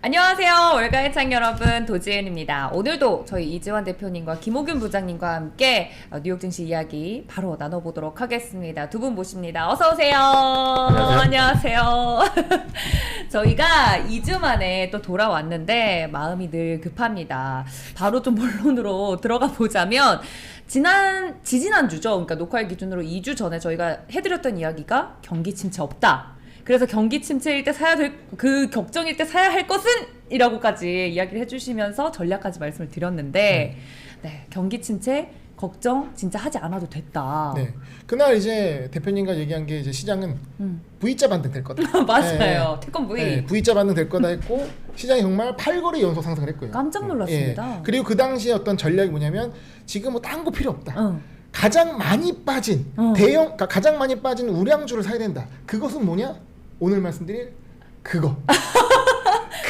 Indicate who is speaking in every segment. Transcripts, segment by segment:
Speaker 1: 안녕하세요. 월가의 창 여러분, 도지은입니다. 오늘도 저희 이지환 대표님과 김호균 부장님과 함께 뉴욕 증시 이야기 바로 나눠보도록 하겠습니다. 두 분 모십니다. 어서 오세요. 안녕하세요. 저희가 2주 만에 또 돌아왔는데 마음이 늘 급합니다. 바로 좀 본론으로 들어가 보자면 지지난주죠. 그러니까 녹화일 기준으로 2주 전에 저희가 해드렸던 이야기가 경기 침체 없다. 그래서 경기 침체일 때 사야 될, 그 격정일 때 사야 할 것은? 이라고까지 이야기를 해주시면서 전략까지 말씀을 드렸는데, 네, 경기 침체 걱정 진짜 하지 않아도 됐다.
Speaker 2: 네, 그날 이제 대표님과 얘기한 게 이제 시장은 V자 반등 될 거다.
Speaker 1: 맞아요. 태권 V.
Speaker 2: 네, V자 반등 될 거다 했고 시장이 정말 8거래 연속 상승을 했고요.
Speaker 1: 깜짝 놀랐습니다.
Speaker 2: 그리고 그 당시에 어떤 전략이 뭐냐면 지금 뭐 딴 거 필요 없다. 가장 많이 빠진 그러니까 가장 많이 빠진 우량주를 사야 된다. 그것은 뭐냐? 오늘 말씀드릴 그거를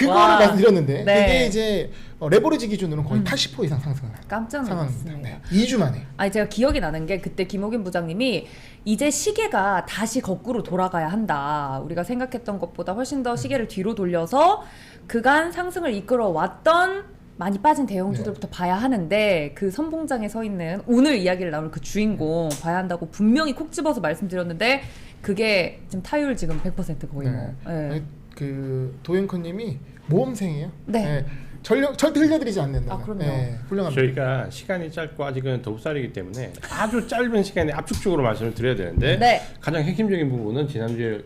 Speaker 2: 말씀드렸는데
Speaker 1: 네.
Speaker 2: 그게 이제 레버리지 기준으로는 거의 80% 이상 상승을
Speaker 1: 깜짝
Speaker 2: 상황입니다.
Speaker 1: 놀랐습니다.
Speaker 2: 네. 2주 만에.
Speaker 1: 아니 제가 기억이 나는 게 그때 김호균 부장님이 이제 시계가 다시 거꾸로 돌아가야 한다. 우리가 생각했던 것보다 훨씬 더 시계를 뒤로 돌려서 그간 상승을 이끌어 왔던 많이 빠진 대형주들부터 봐야 하는데 그 선봉장에 서 있는 오늘 이야기를 나눌 그 주인공 봐야 한다고 분명히 콕 집어서 말씀드렸는데 그게 지금 타율 지금 100% 거의 뭐. 네.
Speaker 2: 아니, 그 도영커님이 모험생이에요.
Speaker 1: 네.
Speaker 2: 절대 흘려드리지 않는다.
Speaker 1: 아, 그럼요.
Speaker 2: 훌륭합니다.
Speaker 3: 저희가 시간이 짧고 아직은 더욱살이기 때문에 아주 짧은 시간에 압축적으로 말씀을 드려야 되는데
Speaker 1: 네.
Speaker 3: 가장 핵심적인 부분은 지난주에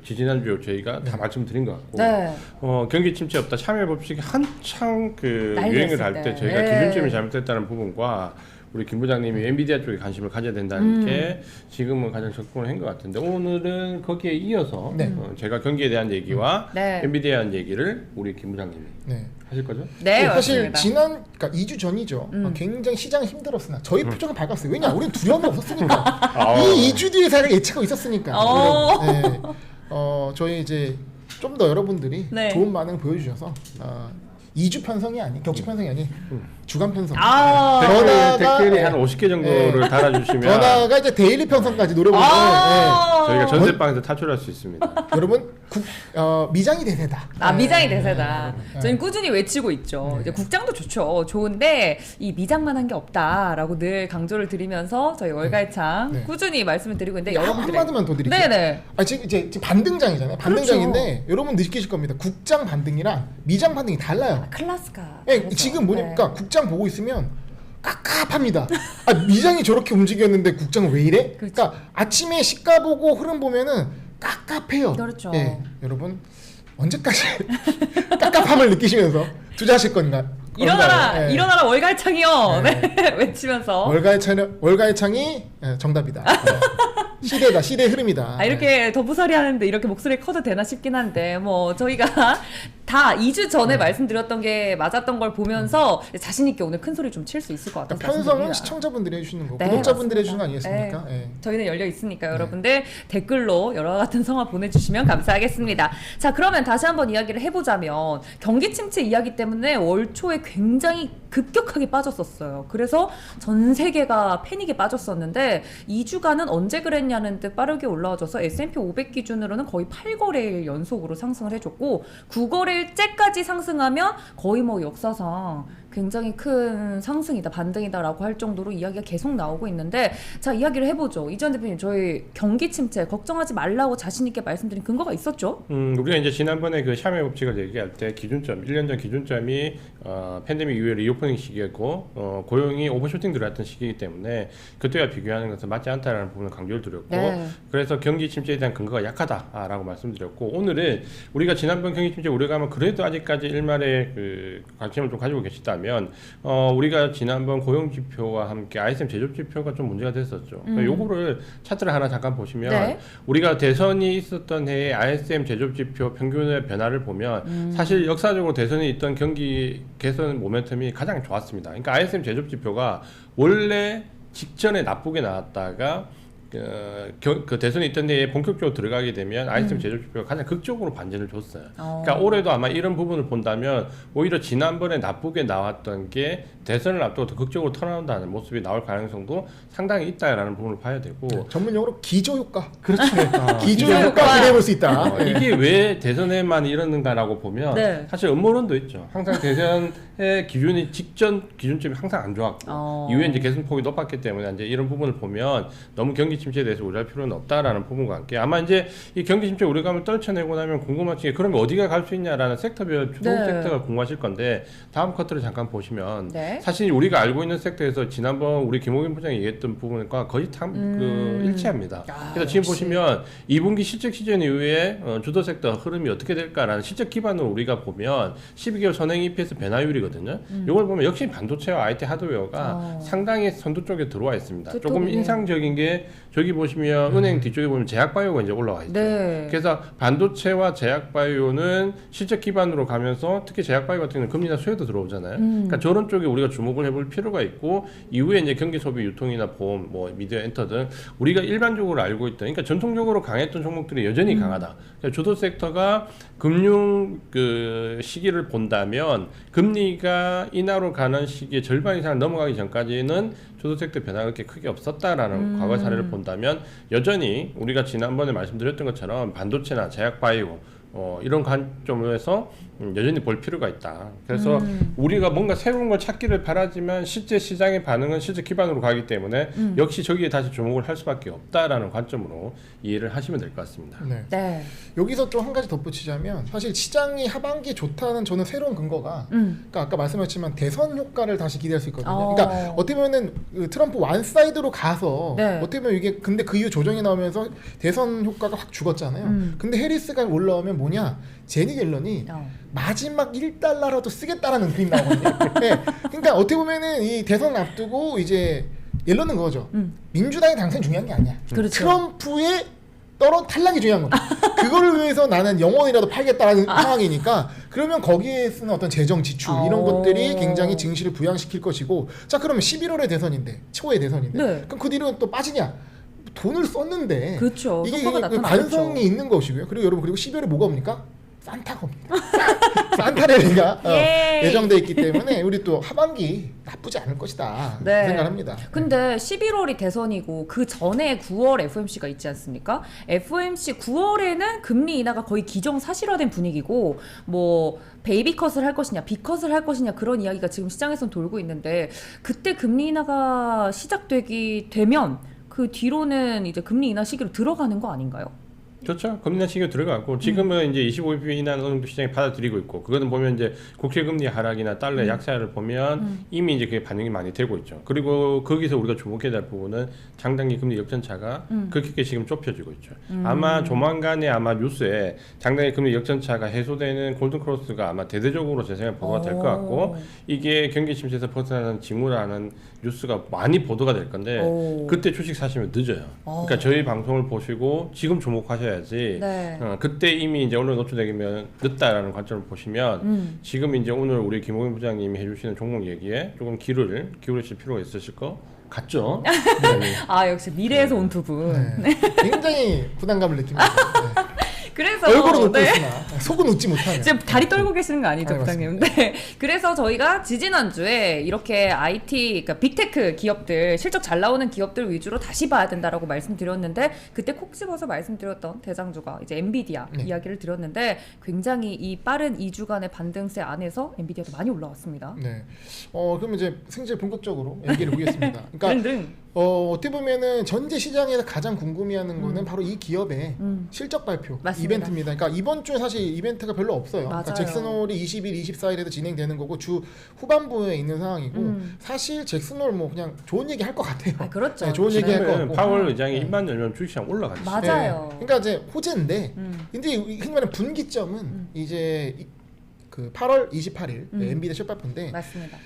Speaker 3: 저희가 다 말씀드린 것 같고
Speaker 1: 네.
Speaker 3: 경기 침체 없다 참여 법칙이 한창 그
Speaker 1: 난리였을
Speaker 3: 유행을 할 때 저희가
Speaker 1: 네.
Speaker 3: 기준점이 잘못됐다는 부분과 우리 김 부장님이 엔비디아 쪽에 관심을 가져야 된다는 게 지금은 가장 접근을 한 것 같은데 오늘은 거기에 이어서 제가 경기에 대한 얘기와
Speaker 1: 네.
Speaker 3: 엔비디아에 대한 얘기를 우리 김 부장님이 하실 거죠?
Speaker 1: 네,
Speaker 2: 사실
Speaker 1: 맞습니다.
Speaker 2: 그러니까 2주 전이죠. 굉장히 시장이 힘들었으나 저희 표정은 밝았어요. 왜냐, 우리는 두려움이 없었으니까. 이 2주 뒤에 사례가 예측하고 있었으니까. 네. 저희 이제 좀 더 여러분들이
Speaker 1: 네.
Speaker 2: 좋은 반응 보여주셔서 2주 편성이 아닌 격주 편성이 아닌 주간 편성.
Speaker 3: 댓글이 한 50개 정도를 달아주시면
Speaker 2: 더 나아가 이제 데일리 편성까지 노려보면
Speaker 3: 저희가 전세방에서 탈출할 수 있습니다.
Speaker 2: 여러분 미장이 대세다.
Speaker 1: 미장이 대세다. 저희는 꾸준히 외치고 있죠. 이제 국장도 좋죠. 좋은데 이 미장만 한 게 없다라고 늘 강조를 드리면서 저희 월갈창 꾸준히 말씀을 드리고 있는데 여러분들
Speaker 2: 한마디만 더 드릴게요.
Speaker 1: 네네.
Speaker 2: 지금 반등장이잖아요. 반등장인데 그렇죠. 여러분 느끼실 겁니다. 국장 반등이랑 미장 반등이 달라요.
Speaker 1: 클래스가.
Speaker 2: 지금 뭐니까 국장 보고 있으면 깝깝합니다. 미장이 저렇게 움직였는데 국장은 왜 이래? 그러니까 아침에 시가 보고 흐름 보면은 깝깝해요.
Speaker 1: 그렇죠.
Speaker 2: 여러분 언제까지 깝깝함을 느끼시면서 투자하실 건가?
Speaker 1: 일어나라 월갈창이요. 외치면서
Speaker 2: 월가의창이 정답이다. 시대다, 시대의 흐름이다.
Speaker 1: 이렇게 더부살이 하는데 이렇게 목소리 커도 되나 싶긴 한데 뭐 저희가 다 2주 전에 말씀드렸던 게 맞았던 걸 보면서 자신 있게 오늘 큰 소리 좀 칠 수 있을 것 같아서
Speaker 2: 편성은 시청자분들이 해주시는 거고 구독자분들이 해주시는 거 아니겠습니까?
Speaker 1: 저희는 열려 있으니까 여러분들 댓글로 여러 같은 성화 보내주시면 감사하겠습니다. 자, 그러면 다시 한번 이야기를 해보자면 경기 침체 이야기 때문에 월 초에 굉장히 급격하게 빠졌었어요. 그래서 전 세계가 패닉에 빠졌었는데 2주간은 언제 그랬냐는 듯 빠르게 올라와줘서 S&P 500 기준으로는 거의 8거래일 연속으로 상승을 해줬고 9거래일째까지 상승하면 거의 뭐 역사상 굉장히 큰 상승이다, 반등이다라고 할 정도로 이야기가 계속 나오고 있는데 자, 이야기를 해보죠. 이지환 대표님, 저희 경기 침체 걱정하지 말라고 자신 있게 말씀드린 근거가 있었죠?
Speaker 3: 우리가 이제 지난번에 그 샤메 법칙을 얘기할 때 기준점, 1년 전 기준점이 팬데믹 이후에 리오퍼닝 시기였고 고용이 오버쇼팅 들어왔던 시기이기 때문에 그때와 비교하는 것은 맞지 않다라는 부분을 강조를 드렸고 그래서 경기 침체에 대한 근거가 약하다라고 말씀드렸고 오늘은 우리가 지난번 경기 침체 우려가면 그래도 아직까지 일말의 그 관심을 좀 가지고 계시다면 우리가 지난번 고용 지표와 함께 ISM 제조업 지표가 좀 문제가 됐었죠. 요거를 차트를 하나 잠깐 보시면 우리가 대선이 있었던 해에 ISM 제조업 지표 평균의 변화를 보면 사실 역사적으로 대선이 있던 경기 개선 모멘텀이 가장 좋았습니다. 그러니까 ISM 제조업 지표가 원래 직전에 나쁘게 나왔다가 그 대선이 있던 데에 본격적으로 들어가게 되면 아이템 제조 지표가 가장 극적으로 반전을 줬어요. 그러니까 올해도 아마 이런 부분을 본다면 오히려 지난번에 나쁘게 나왔던 게 대선을 앞두고 더 극적으로 턴어라운드하는 모습이 나올 가능성도 상당히 있다라는 부분을 봐야 되고
Speaker 2: 전문용어로 기저효과.
Speaker 3: 그렇죠.
Speaker 2: 기저효과 기대해 볼 수 있다. 네.
Speaker 3: 이게 왜 대선에만 이러는가라고 보면
Speaker 1: 네.
Speaker 3: 사실 음모론도 있죠. 항상 대선의 기준이 직전 기준점이 항상 안 좋았고 이후에 이제 개선폭이 높았기 때문에 이제 이런 부분을 보면 너무 경기 침체에 대해서 우려할 필요는 없다라는 부분과 함께 아마 이제 이 경기 침체 우려감을 떨쳐내고 나면 궁금하지 그럼 어디가 갈 수 있냐라는 섹터별 주도
Speaker 1: 네.
Speaker 3: 섹터가 궁금하실 건데 다음 쿼터를 잠깐 보시면
Speaker 1: 네.
Speaker 3: 사실 우리가 알고 있는 섹터에서 지난번 우리 김호균 부장이 얘기했던 부분과 거의 그 일치합니다. 그래서 지금
Speaker 1: 역시.
Speaker 3: 보시면 2분기 실적 시즌 이후에 주도 섹터 흐름이 어떻게 될까라는 실적 기반으로 우리가 보면 12개월 선행 EPS 변화율이거든요. 이걸 보면 역시 반도체와 IT 하드웨어가 상당히 선두 쪽에 들어와 있습니다. 조금
Speaker 1: 그쪽이네.
Speaker 3: 인상적인 게 저기 보시면 은행 뒤쪽에 보면 제약바이오가 이제 올라와 있죠.
Speaker 1: 네.
Speaker 3: 그래서 반도체와 제약바이오는 실적 기반으로 가면서 특히 제약바이오 같은 경우는 금리나 수혜도 들어오잖아요. 그러니까 저런 쪽에 우리가 주목을 해볼 필요가 있고 이후에 이제 경기 소비 유통이나 보험, 뭐 미디어 엔터 등 우리가 일반적으로 알고 있던 그러니까 전통적으로 강했던 종목들이 여전히 강하다. 그러니까 주도 섹터가 금융 그 시기를 본다면 금리가 인하로 가는 시기의 절반 이상 넘어가기 전까지는 주도 섹터 변화가 그렇게 크게 없었다라는 과거 사례를 본다면 여전히 우리가 지난번에 말씀드렸던 것처럼 반도체나 제약바이오 이런 관점에서 여전히 볼 필요가 있다. 그래서 우리가 뭔가 새로운 걸 찾기를 바라지만 실제 시장의 반응은 실제 기반으로 가기 때문에 역시 저기에 다시 주목을 할 수밖에 없다라는 관점으로 이해를 하시면 될 것 같습니다.
Speaker 2: 네.
Speaker 1: 네.
Speaker 2: 여기서 좀 한 가지 덧붙이자면 사실 시장이 하반기에 좋다는 저는 새로운 근거가 그러니까 아까 말씀하셨지만 대선 효과를 다시 기대할 수 있거든요. 그러니까 어떻게 보면은 그 트럼프 완사이드로 가서
Speaker 1: 네.
Speaker 2: 어떻게 보면 이게 근데 그 이후 조정이 나오면서 대선 효과가 확 죽었잖아요. 근데 해리스가 올라오면 뭐냐? 제니 옐런이 마지막 1달러라도 쓰겠다라는 그림 나오거든요. 네. 그러니까 어떻게 보면은 이 대선 앞두고 이제 옐런은 그거죠. 민주당의 당선이 중요한 게 아니야.
Speaker 1: 그렇죠.
Speaker 2: 트럼프의 탈락이 중요한 거야. 그거를 위해서 나는 영원이라도 팔겠다라는 상황이니까 그러면 거기에 쓰는 어떤 재정 지출 이런 것들이 굉장히 증시를 부양시킬 것이고 자 그러면 11월에 대선인데 초에 대선인데
Speaker 1: 네.
Speaker 2: 그럼 그 뒤로는 또 빠지냐? 돈을 썼는데
Speaker 1: 그렇죠.
Speaker 2: 이게
Speaker 1: 효과가
Speaker 2: 그
Speaker 1: 나타나겠죠.
Speaker 2: 반성이 있는 것이고요. 그리고 여러분 그리고 12월에 뭐가 옵니까? 산타가 옵니다. 산타레리가 예정돼 있기 때문에 우리 또 하반기 나쁘지 않을 것이다
Speaker 1: 네.
Speaker 2: 생각합니다.
Speaker 1: 근데 11월이 대선이고 그 전에 9월 FOMC가 있지 않습니까? FOMC 9월에는 금리 인하가 거의 기정사실화된 분위기고 뭐 베이비 컷을 할 것이냐 B컷을 할 것이냐 그런 이야기가 지금 시장에선 돌고 있는데 그때 금리 인하가 시작되기 되면 그 뒤로는 이제 금리 인하 시기로 들어가는 거 아닌가요?
Speaker 3: 그렇죠. 금리 인하 시기로 들어가고 지금은 이제 25bp 인하는 어느 정도 시장이 받아들이고 있고 그거는 보면 이제 국채 금리 하락이나 달러의 약세를 보면 이미 이제 그게 반영이 많이 되고 있죠. 그리고 거기서 우리가 주목해야 될 부분은 장단기 금리 역전차가 그렇게 지금 좁혀지고 있죠. 아마 조만간에 아마 뉴스에 장단기 금리 역전차가 해소되는 골든 크로스가 아마 대대적으로 제 생각에 보도가 될 것 같고 이게 경기 침체에서 벗어나는 징후라는 뉴스가 많이 보도가 될 건데 그때 주식 사시면 늦어요. 그러니까 저희 방송을 보시고 지금 주목하셔야지.
Speaker 1: 네.
Speaker 3: 그때 이미 이제 언론 노출되면 늦다라는 관점을 보시면 지금 이제 오늘 우리 김호균 부장님이 해주시는 종목 얘기에 조금 귀를 기울이실 필요가 있으실 것 같죠. 네.
Speaker 1: 아 역시 미래에서 온 두 분.
Speaker 2: 네. 굉장히 부담감을 느낍니다. 네.
Speaker 1: 그래서
Speaker 2: 얼굴은 웃고
Speaker 1: 네.
Speaker 2: 있으나 속은 웃지 못하는.
Speaker 1: 지금 다리 떨고 계시는 거 아니죠,
Speaker 2: 아니,
Speaker 1: 부장님? 네. 그래서 저희가 지지난주에 이렇게 IT, 그러니까 빅테크 기업들, 실적 잘 나오는 기업들 위주로 다시 봐야 된다라고 말씀드렸는데 그때 콕 집어서 말씀드렸던 대장주가 이제 엔비디아
Speaker 2: 네. 이야기를
Speaker 1: 드렸는데 굉장히 이 빠른 2주간의 반등세 안에서 엔비디아도 많이 올라왔습니다.
Speaker 2: 네. 그럼 이제 승재 본격적으로 얘기를 보겠습니다. 그러니까
Speaker 1: 등등.
Speaker 2: 어떻게 보면은 전체 시장에서 가장 궁금해하는 거는 바로 이 기업의 실적 발표
Speaker 1: 맞습니다.
Speaker 2: 이벤트입니다. 그러니까 이번 주에 사실 이벤트가 별로 없어요. 그러니까
Speaker 1: 맞아요.
Speaker 2: 잭슨홀이 20일, 24일에도 진행되는 거고 주 후반부에 있는 상황이고 사실 잭슨홀 뭐 그냥 좋은 얘기 할 것 같아요.
Speaker 1: 아, 그렇죠.
Speaker 2: 네, 좋은 얘기 할 것
Speaker 3: 지난번에는
Speaker 2: 같고.
Speaker 3: 파월 의장이 입만 열면 주식시장 올라갔죠.
Speaker 1: 맞아요.
Speaker 2: 그러니까 이제 호재인데, 근데 흔히 말하는 분기점은 이제 그 8월 28일 엔비디아 실발표인데,
Speaker 1: 맞습니다.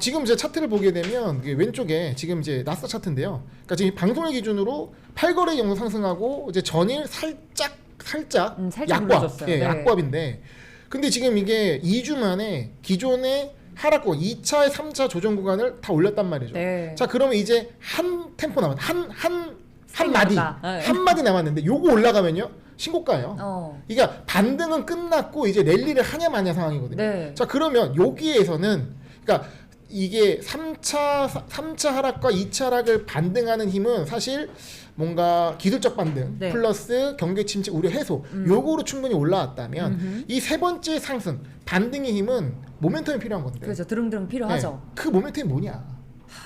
Speaker 2: 지금 제 차트를 보게 되면 이게 왼쪽에 지금 이제 나스닥 차트인데요. 그러니까 지금 방송일 기준으로 8거래 정도 상승하고 이제 전일 살짝
Speaker 1: 살짝
Speaker 2: 약보합,
Speaker 1: 눌러줬어요.
Speaker 2: 예,
Speaker 1: 네.
Speaker 2: 약보합인데, 근데 지금 이게 2주 만에 기존의 하락고 2차, 3차 조정 구간을 다 올렸단 말이죠.
Speaker 1: 네.
Speaker 2: 자, 그러면 이제 한 템포 남았, 한 한 마디 한 마디 남았는데 요거 올라가면요 신고가예요. 그러니까 반등은 끝났고 이제 랠리를 하냐 마냐 상황이거든요.
Speaker 1: 네.
Speaker 2: 자 그러면 여기에서는 그러니까 이게 3차 하락과 2차 하락을 반등하는 힘은 사실 뭔가 기술적 반등
Speaker 1: 네.
Speaker 2: 플러스 경기 침체 우려 해소 요거로 충분히 올라왔다면 이 세 번째 상승 반등의 힘은 모멘텀이 필요한 건데
Speaker 1: 그렇죠. 드릉드릉 필요하죠.
Speaker 2: 네. 그 모멘텀이 뭐냐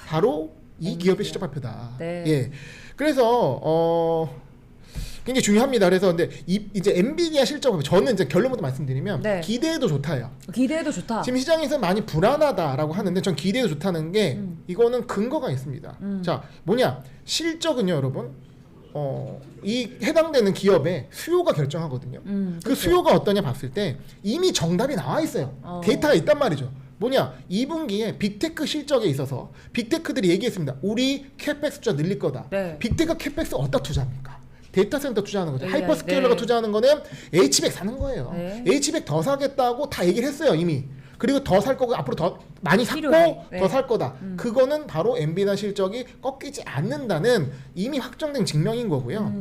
Speaker 2: 바로 이 기업의 실적 발표다.
Speaker 1: 네.
Speaker 2: 예. 그래서 굉장히 중요합니다. 그래서 근데 이제 엔비디아 실적 발표 저는 이제 결론부터 말씀드리면
Speaker 1: 네.
Speaker 2: 기대해도 좋다요.
Speaker 1: 기대해도 좋다.
Speaker 2: 지금 시장에서 많이 불안하다라고 하는데 전 기대해도 좋다는 게 이거는 근거가 있습니다. 자 뭐냐 실적은요 여러분 이 해당되는 기업의 수요가 결정하거든요. 그
Speaker 1: 그렇죠.
Speaker 2: 수요가 어떠냐 봤을 때 이미 정답이 나와 있어요. 데이터가 있단 말이죠. 뭐냐 2분기에 빅테크 실적에 있어서 빅테크들이 얘기했습니다. 우리 캐펙스 투자 늘릴 거다.
Speaker 1: 네.
Speaker 2: 빅테크 캐펙스 어디다 투자합니까? 데이터 센터 투자하는 거죠.
Speaker 1: 네,
Speaker 2: 하이퍼스케일러가
Speaker 1: 네.
Speaker 2: 투자하는 거는 H백 사는 거예요.
Speaker 1: 네.
Speaker 2: H백 더 사겠다고 다 얘기를 했어요 이미. 그리고 더 살 거고 앞으로 더 많이 샀고
Speaker 1: 필요해. 네.
Speaker 2: 더 살 거다. 그거는 바로 엔비디아 실적이 꺾이지 않는다는 이미 확정된 증명인 거고요.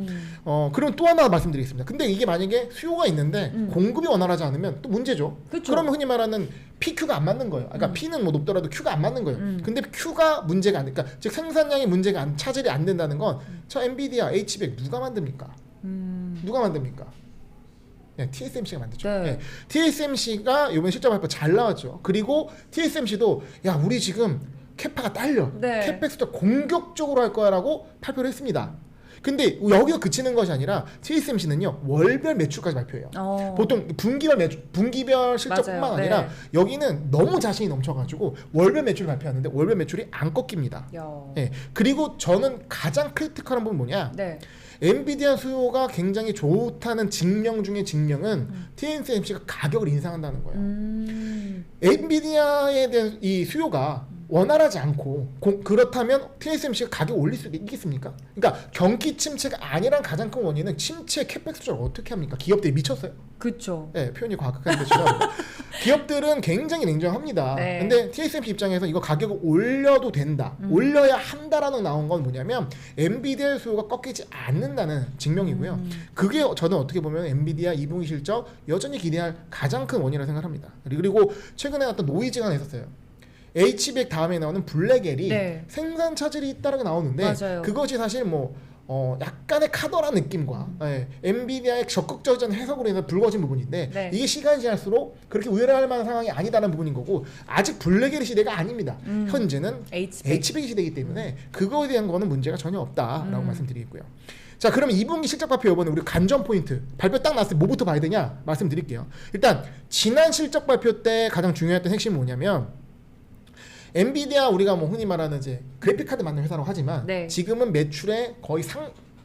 Speaker 2: 그럼 또 하나 말씀드리겠습니다. 근데 이게 만약에 수요가 있는데 공급이 원활하지 않으면 또 문제죠.
Speaker 1: 그쵸.
Speaker 2: 그러면 흔히 말하는 PQ가 안 맞는 거예요. 그러니까 P는 뭐 높더라도 Q가 안 맞는 거예요. 근데 Q가 문제가 안 되니까 즉 생산량이 문제가 차질이 안 된다는 건 저 엔비디아 H백 누가 만듭니까? 누가 만듭니까? 네, TSMC가 만들죠.
Speaker 1: 네.
Speaker 2: 네. TSMC가 이번 실적 발표 잘 나왔죠. 그리고 TSMC도 야 우리 지금 캐파가 딸려.
Speaker 1: 네.
Speaker 2: 캐펙스도 공격적으로 할 거야라고 발표를 했습니다. 근데 여기가 그치는 것이 아니라 TSMC는요 월별 매출까지 발표해요. 보통 분기별 실적뿐만
Speaker 1: 맞아요.
Speaker 2: 아니라
Speaker 1: 네.
Speaker 2: 여기는 너무 자신이 넘쳐가지고 월별 매출을 발표하는데 월별 매출이 안 꺾입니다. 네. 그리고 저는 가장 크리티컬한 부분 뭐냐?
Speaker 1: 네.
Speaker 2: 엔비디아 수요가 굉장히 좋다는 증명 중에 증명은 TSMC가 가격을 인상한다는 거예요. 엔비디아에 대한 이 수요가 원활하지 않고 그렇다면 TSMC가 가격 올릴 수 있겠습니까? 그러니까 경기 침체가 아니란 가장 큰 원인은 침체 캐펙스 조절 어떻게 합니까? 기업들이 미쳤어요.
Speaker 1: 그렇죠.
Speaker 2: 네, 표현이 과학한데 죄송합니다. 기업들은 굉장히 냉정합니다.
Speaker 1: 네.
Speaker 2: 근데 TSMC 입장에서 이거 가격을 올려도 된다. 올려야 한다라는 나온 건 뭐냐면 엔비디아 수요가 꺾이지 않는다는 증명이고요. 그게 저는 어떻게 보면 엔비디아 2분기 실적 여전히 기대할 가장 큰 원인이라고 생각합니다. 그리고 최근에 어떤 노이즈가 하나 있었어요. H백 다음에 나오는 블랙엘이
Speaker 1: 네.
Speaker 2: 생산 차질이 있다라고 나오는데
Speaker 1: 맞아요.
Speaker 2: 그것이 사실 뭐 약간의 카더라 느낌과 엔비디아의 적극적인 해석으로 인해서 불거진 부분인데
Speaker 1: 네.
Speaker 2: 이게 시간이 지날수록 그렇게 의뢰할 만한 상황이 아니다는 부분인 거고 아직 블랙엘 시대가 아닙니다. 현재는 H백 시대이기 때문에 그거에 대한 거는 문제가 전혀 없다라고 말씀드리겠고요. 자 그러면 2분기 실적 발표 이번에 우리 관전 포인트 발표 딱 났을 때 뭐부터 봐야 되냐 말씀드릴게요. 일단 지난 실적 발표 때 가장 중요했던 핵심은 뭐냐면 엔비디아 우리가 뭐 흔히 말하는 이제 그래픽 카드 만드는 회사라고 하지만
Speaker 1: 네. 지금은
Speaker 2: 지금은 매출의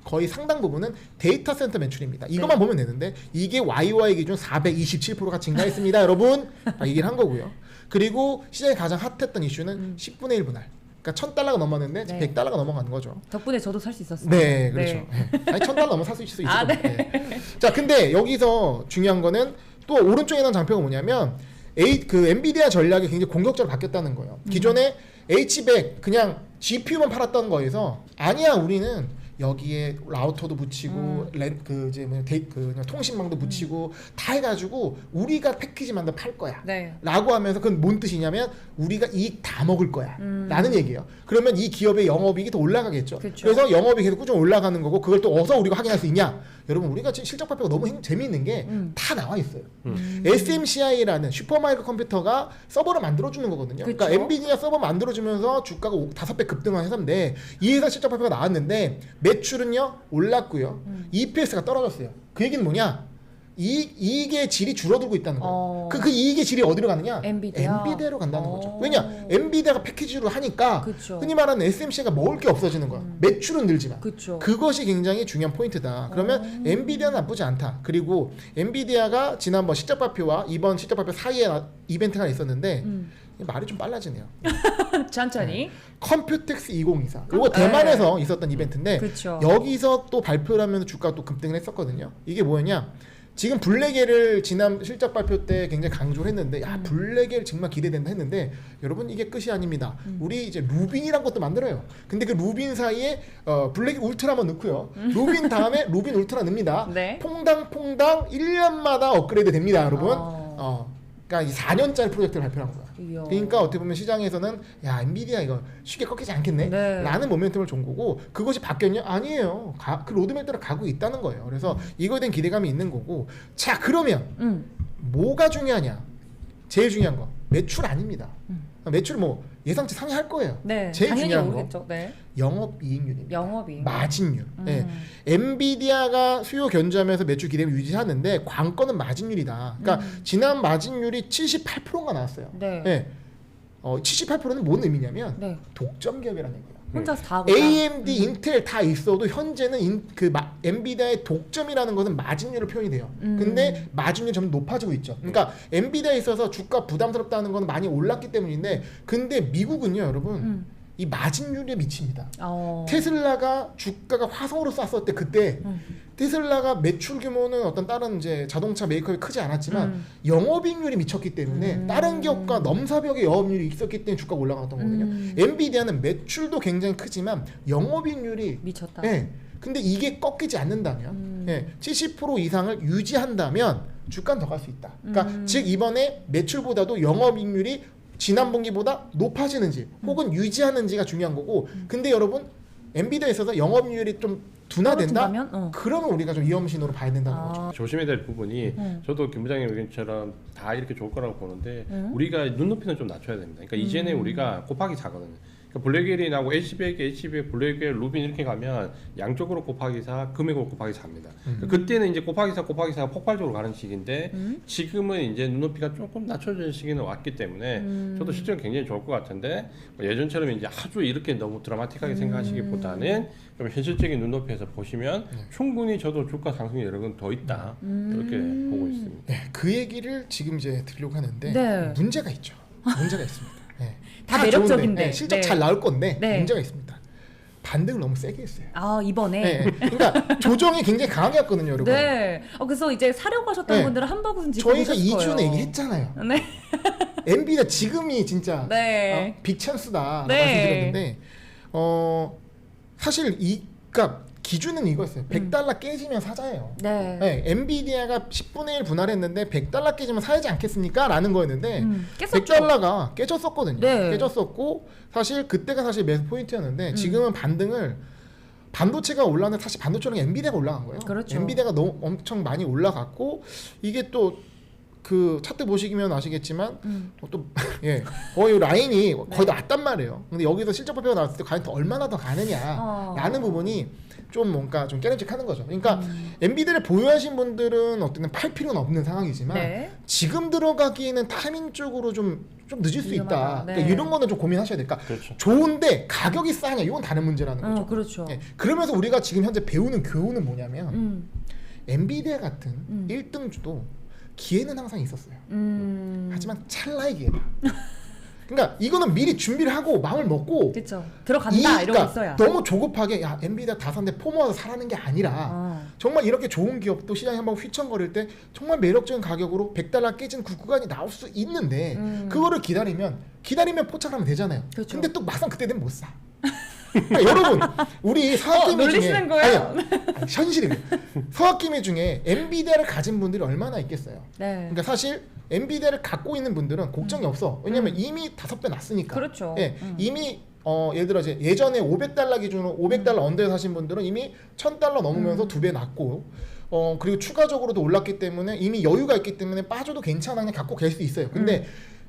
Speaker 2: 거의 상당 부분은 데이터 센터 매출입니다. 이것만 보면 되는데 이게 YY 기준 427%가 증가했습니다. 여러분 얘기를 한 거고요. 그리고 시장이 가장 핫했던 이슈는 10분의 1 분할. 그러니까 $1,000가 넘었는데
Speaker 1: 네.
Speaker 2: 100달러가 넘어가는 거죠.
Speaker 1: 덕분에 저도 살 수 있었어요.
Speaker 2: 네, 그렇죠. 네. 아니 $1,000 넘어 살 수 있을
Speaker 1: 아,
Speaker 2: 겁니다. 네. 자, 근데 여기서 중요한 거는 또 오른쪽에 있는 장표가 뭐냐면 그 엔비디아 전략이 굉장히 공격적으로 바뀌었다는 거예요. 기존에 H백 그냥 GPU만 팔았던 거에서 아니야 우리는 여기에 라우터도 붙이고 그냥 통신망도 붙이고 다 해가지고 우리가 패키지 만들어 팔 거야.
Speaker 1: 네.
Speaker 2: 라고 하면서 그건 뭔 뜻이냐면 우리가 이익 다 먹을 거야 라는 얘기예요. 그러면 이 기업의 영업이익이 더 올라가겠죠.
Speaker 1: 그쵸.
Speaker 2: 그래서 영업이익이 계속 꾸준히 올라가는 거고 그걸 또 어디서 우리가 확인할 수 있냐. 여러분 우리가 지금 실적 발표가 너무 재미있는 게 다 나와 있어요. SMCI라는 슈퍼마이크로 컴퓨터가 서버를 만들어주는 거거든요.
Speaker 1: 그쵸.
Speaker 2: 그러니까 엔비디아 서버 만들어주면서 주가가 5배 급등한 회사인데 이 회사 실적 발표가 나왔는데 매출은요 올랐고요. EPS가 떨어졌어요. 그 얘기는 뭐냐? 이익의 질이 줄어들고 있다는 거예요. 그 이익의 질이 어디로 가느냐? 엔비디아로 간다는 거죠. 왜냐? 엔비디아가 패키지로 하니까
Speaker 1: 그쵸.
Speaker 2: 흔히 말하는 SMC가 먹을 게 없어지는 거야. 매출은 늘지만.
Speaker 1: 그쵸.
Speaker 2: 그것이 굉장히 중요한 포인트다. 그러면 엔비디아는 나쁘지 않다. 그리고 엔비디아가 지난번 실적 발표와 이번 실적 발표 사이에 이벤트가 있었는데 말이 좀 빨라지네요.
Speaker 1: 천천히.
Speaker 2: 컴퓨텍스 2024. 이거 대만에서 있었던 이벤트인데
Speaker 1: 그쵸.
Speaker 2: 여기서 또 발표를 하면서 주가가 또 급등을 했었거든요. 이게 뭐였냐? 지금 블랙에를 지난 실적 발표 때 굉장히 강조를 했는데 야 블랙에 정말 기대된다 했는데 여러분 이게 끝이 아닙니다. 우리 이제 루빈이란 것도 만들어요. 근데 그 루빈 사이에 블랙 울트라만 넣고요. 루빈 다음에 루빈 울트라 넣습니다.
Speaker 1: 네.
Speaker 2: 퐁당 1년마다 업그레이드 됩니다, 여러분. 그러니까 이 4년짜리 프로젝트를 발표한 거야.
Speaker 1: 이야.
Speaker 2: 그러니까 어떻게 보면 시장에서는 야 엔비디아 이거 쉽게 꺾이지 않겠네
Speaker 1: 네.
Speaker 2: 라는 모멘텀을 준 거고 그것이 바뀌었냐? 아니에요. 그 로드맵 따라 가고 있다는 거예요. 그래서 이거에 대한 기대감이 있는 거고 자 그러면 뭐가 중요하냐? 제일 중요한 거 매출 아닙니다. 매출 뭐 예상치 상회할 거예요.
Speaker 1: 네.
Speaker 2: 제일
Speaker 1: 당연히
Speaker 2: 중요한
Speaker 1: 오르겠죠.
Speaker 2: 거
Speaker 1: 네.
Speaker 2: 영업이익률입니다.
Speaker 1: 영업이익.
Speaker 2: 마진율. 예. 엔비디아가 수요 견조하면서 매출 기대를 유지하는데 관건은 마진율이다. 그러니까 지난 마진율이 78%가 나왔어요.
Speaker 1: 네.
Speaker 2: 예. 78%는 뭔 의미냐면
Speaker 1: 네.
Speaker 2: 독점 기업이라는 얘기예요.
Speaker 1: 혼자서 다 하고 있다.
Speaker 2: AMD, 인텔 다 있어도 현재는 엔비디아의 독점이라는 것은 마진율을 표현이 돼요. 근데 마진율이 점점 높아지고 있죠. 그러니까 엔비디아에 있어서 주가 부담스럽다는 건 많이 올랐기 때문인데 근데 미국은요, 여러분. 이 마진율에 미칩니다. 테슬라가 주가가 화성으로 쐈을 때 그때 테슬라가 매출 규모는 어떤 다른 이제 자동차 메이커에 크지 않았지만 영업이익률이 미쳤기 때문에 다른 기업과 넘사벽의 영업이익률이 있었기 때문에 주가가 올라갔던 거거든요. 엔비디아는 매출도 굉장히 크지만 영업이익률이
Speaker 1: 미쳤다.
Speaker 2: 예. 근데 이게 꺾이지 않는다면 70% 이상을 유지한다면 주가는 더 갈 수 있다. 그러니까 즉 이번에 매출보다도 영업이익률이 지난 분기보다 높아지는지 혹은 유지하는지가 중요한 거고 근데 여러분 엔비디아에 있어서 영업이익률이 좀 둔화된다? 그러면 우리가 좀 위험 신호로 봐야 된다는 거죠.
Speaker 3: 조심해야 될 부분이 저도 김 부장님 의견처럼 다 이렇게 좋을 거라고 보는데 우리가 눈높이는 좀 낮춰야 됩니다. 그러니까 이제는 우리가 곱하기 4거든요. 그러니까 블랙웰이 나오고 HBX, 블랙웰, 루빈 이렇게 가면 양쪽으로 곱하기 4, 금액으로 곱하기 4입니다. 그러니까 그때는 이제 곱하기 4가 폭발적으로 가는 시기인데 지금은 이제 눈높이가 조금 낮춰지는 시기는 왔기 때문에 저도 실제로 굉장히 좋을 것 같은데 예전처럼 이제 아주 이렇게 너무 드라마틱하게 생각하시기보다는 좀 현실적인 눈높이에서 보시면 충분히 저도 주가 상승이 여러 건 더 있다 이렇게 보고 있습니다.
Speaker 2: 네, 그 얘기를 지금 이제 드리려고 하는데
Speaker 1: 네.
Speaker 2: 문제가 있죠. 문제가 있습니다. 네.
Speaker 1: 다 매력적인데.
Speaker 2: 좋은데, 실적
Speaker 1: 네.
Speaker 2: 잘 나올 건데
Speaker 1: 네.
Speaker 2: 문제가 있습니다. 반등을 너무 세게 했어요.
Speaker 1: 이번에.
Speaker 2: 네. 그러니까 조정이 굉장히 강하게 왔거든요, 여러분.
Speaker 1: 네. 그래서 이제 사려고 하셨던
Speaker 2: 네.
Speaker 1: 분들은 한 바구니 짚고
Speaker 2: 저희가
Speaker 1: 계셨을
Speaker 2: 2주 전에
Speaker 1: 거예요.
Speaker 2: 얘기했잖아요.
Speaker 1: 네.
Speaker 2: 엔비디아 지금이 진짜
Speaker 1: 네.
Speaker 2: 빅찬스다
Speaker 1: 네.
Speaker 2: 말씀드렸는데 사실 그러니까 기준은 이거였어요. 100달러 깨지면 사자예요.
Speaker 1: 네.
Speaker 2: 네, 엔비디아가 10분의 1 분할했는데 100달러 깨지면 사야지 않겠습니까? 라는 거였는데
Speaker 1: 깼었죠.
Speaker 2: 100달러가 깨졌었거든요.
Speaker 1: 네.
Speaker 2: 깨졌었고 사실 그때가 사실 매수 포인트였는데 지금은 반등을 반도체가 올라는 사실 반도체는 엔비디아가 올라간 거예요.
Speaker 1: 그렇죠.
Speaker 2: 엔비디아가 너무 엄청 많이 올라갔고 이게 또 그 차트 보시면 아시겠지만 또 예, 거의 라인이 거의 다 왔단 말이에요. 근데 여기서 실적 발표가 나왔을 때 과연 또 얼마나 더 가느냐라는 부분이 좀 뭔가 좀 깨름직하는 거죠. 그러니까 엔비디아를 보유하신 분들은 어떤 팔 필요는 없는 상황이지만
Speaker 1: 네.
Speaker 2: 지금 들어가기에는 타이밍적으로 좀 늦을 수 있다.
Speaker 1: 위험하다. 네.
Speaker 2: 그러니까 이런 거는 좀 고민하셔야 될까.
Speaker 3: 그렇죠.
Speaker 2: 좋은데 가격이 싸냐 이건 다른 문제라는 거죠.
Speaker 1: 그렇죠.
Speaker 2: 예, 그러면서 우리가 지금 현재 배우는 교훈은 뭐냐면 엔비디아 같은 1등주도 기회는 항상 있었어요. 하지만 찰나의 기회다. 그러니까 이거는 미리 준비를 하고 마음을 먹고
Speaker 1: 그렇죠. 들어간다 이러고 있어야.
Speaker 2: 너무 조급하게 야 엔비디아 다 샀는데 포모아서 사라는 게 아니라 정말 이렇게 좋은 기업도 시장에 한번 휘청거릴 때 정말 매력적인 가격으로 100달러 깨진 그 구간이 나올 수 있는데 그거를 기다리면 포착하면 되잖아요.
Speaker 1: 그렇죠.
Speaker 2: 근데 또 막상 그때 되면 못 사. 그러니까 여러분 우리 서학기미 중에
Speaker 1: 놀리시는 거예요?
Speaker 2: 아니, 현실이에요. 서학기미 중에 엔비디아를 가진 분들이 얼마나 있겠어요.
Speaker 1: 네.
Speaker 2: 그러니까 사실 엔비디아를 갖고 있는 분들은 걱정이 없어. 왜냐면 이미 5배 났으니까.
Speaker 1: 그렇죠.
Speaker 2: 예, 이미 예를 들어 이제 예전에 500달러 기준으로 500달러 언더에 사신 분들은 이미 1000달러 넘으면서 2배 났고 그리고 추가적으로도 올랐기 때문에 이미 여유가 있기 때문에 빠져도 괜찮아 그냥 갖고 갈 수 있어요. 근데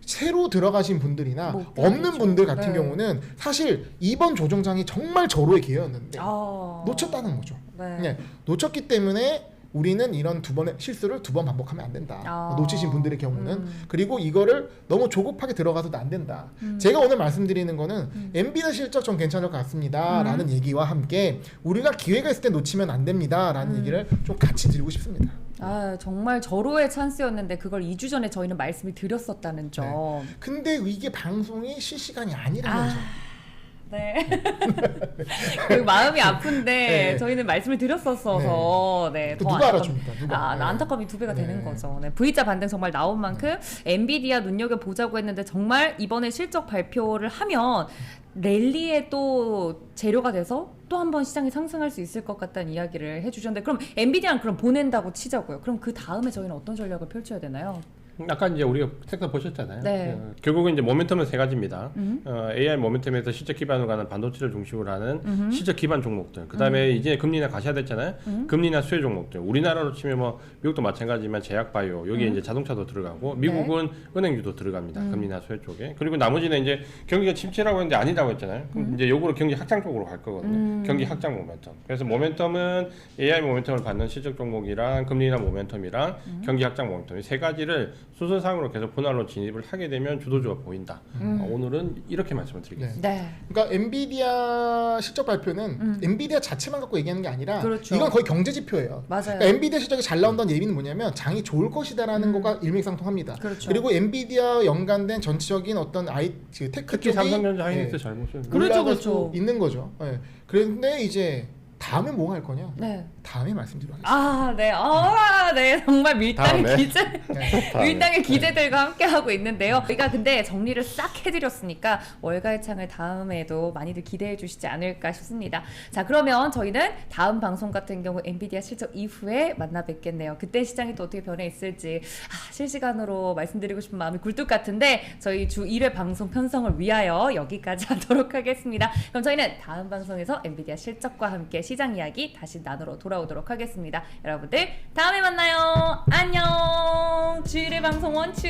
Speaker 2: 새로 들어가신 분들이나 없는 분들 같은 경우는 사실 이번 조정장이 정말 절호의 기회였는데 놓쳤다는 거죠. 네. 놓쳤기 때문에 우리는 이런 두 번의 실수를 2번 반복하면 안 된다. 놓치신 분들의 경우는 그리고 이거를 너무 조급하게 들어가서도 안 된다. 제가 오늘 말씀드리는 거는 엔비디아 실적 좀 괜찮을 것 같습니다 라는 얘기와 함께 우리가 기회가 있을 때 놓치면 안 됩니다 라는 얘기를 좀 같이 드리고 싶습니다.
Speaker 1: 정말 절호의 찬스였는데 그걸 2주 전에 저희는 말씀을 드렸었다는 점.
Speaker 2: 네. 근데 이게 방송이 실시간이 아니라는 점.
Speaker 1: 네. 그 마음이 아픈데
Speaker 2: 네.
Speaker 1: 저희는 말씀을 드렸었어서 네.
Speaker 2: 또
Speaker 1: 더
Speaker 2: 누가
Speaker 1: 안타깝-
Speaker 2: 알아줍니까? 누가?
Speaker 1: 아,
Speaker 2: 네.
Speaker 1: 안타까움이 2배가 되는
Speaker 2: 네.
Speaker 1: 거죠. 네. V자 반등 정말 나온 만큼 엔비디아 눈여겨보자고 했는데 정말 이번에 실적 발표를 하면 랠리에 또 재료가 돼서 또 한 번 시장이 상승할 수 있을 것 같다는 이야기를 해주셨는데 그럼 엔비디아는 그럼 보낸다고 치자고요. 그럼 그 다음에 저희는 어떤 전략을 펼쳐야 되나요?
Speaker 3: 아까 이제 우리가 섹터 보셨잖아요.
Speaker 1: 네.
Speaker 3: 결국은 이제 모멘텀은 세 가지입니다. AI 모멘텀에서 실적 기반으로 가는 반도체를 중심으로 하는 실적 기반 종목들. 그다음에 이제 금리나 가셔야 됐잖아요. 금리나 수혜 종목들. 우리나라로 치면 뭐 미국도 마찬가지지만 제약 바이오 여기에 이제 자동차도 들어가고 미국은 은행주도 들어갑니다. 금리나 수혜 쪽에. 그리고 나머지는 이제 경기가 침체라고 했는데 아니라고 했잖아요. 그럼 이제 요거로 경기 확장 쪽으로 갈 거거든요. 경기 확장 모멘텀. 그래서 모멘텀은 AI 모멘텀을 받는 실적 종목이랑 금리나 모멘텀이랑 경기 확장 모멘텀 이 세 가지를 수순상으로 계속 분할로 진입을 하게 되면 주도주가 보인다. 오늘은 이렇게 말씀을 드리겠습니다.
Speaker 1: 네.
Speaker 2: 그러니까 엔비디아 실적 발표는 엔비디아 자체만 갖고 얘기하는 게 아니라
Speaker 1: 그렇죠.
Speaker 2: 이건 거의 경제 지표예요.
Speaker 1: 맞아요.
Speaker 2: 그러니까 엔비디아 실적이 잘 나온다는 예비는 뭐냐면 장이 좋을 것이다라는 거가 일맥상통합니다.
Speaker 1: 그렇죠.
Speaker 2: 그리고 엔비디아 연관된 전체적인 어떤 테크
Speaker 3: 특히
Speaker 2: 쪽이
Speaker 3: 삼성전자
Speaker 2: 예,
Speaker 3: 하이닉스 잘 보셔야 돼요.
Speaker 1: 그렇죠,
Speaker 2: 올라갈
Speaker 1: 그렇죠.
Speaker 2: 수 있는 거죠. 예. 그런데 이제 다음에 뭐 할 거냐?
Speaker 1: 네.
Speaker 2: 다음에 말씀드리도록 하겠습니다.
Speaker 1: 아, 네. 네. 정말 밀당의
Speaker 3: 다음에.
Speaker 1: 기재,
Speaker 2: 네.
Speaker 1: 밀당의 기재들과 함께 하고 있는데요. 저희가 근데 정리를 싹 해드렸으니까 월가의 창을 다음에도 많이들 기대해 주시지 않을까 싶습니다. 자, 그러면 저희는 다음 방송 같은 경우 엔비디아 실적 이후에 만나 뵙겠네요. 그때 시장이 또 어떻게 변해 있을지 실시간으로 말씀드리고 싶은 마음이 굴뚝 같은데 저희 주 1회 방송 편성을 위하여 여기까지 하도록 하겠습니다. 그럼 저희는 다음 방송에서 엔비디아 실적과 함께 시장 이야기 다시 나누러 돌아오도록 하겠습니다. 여러분들 다음에 만나요. 안녕. 주일의 방송 원추.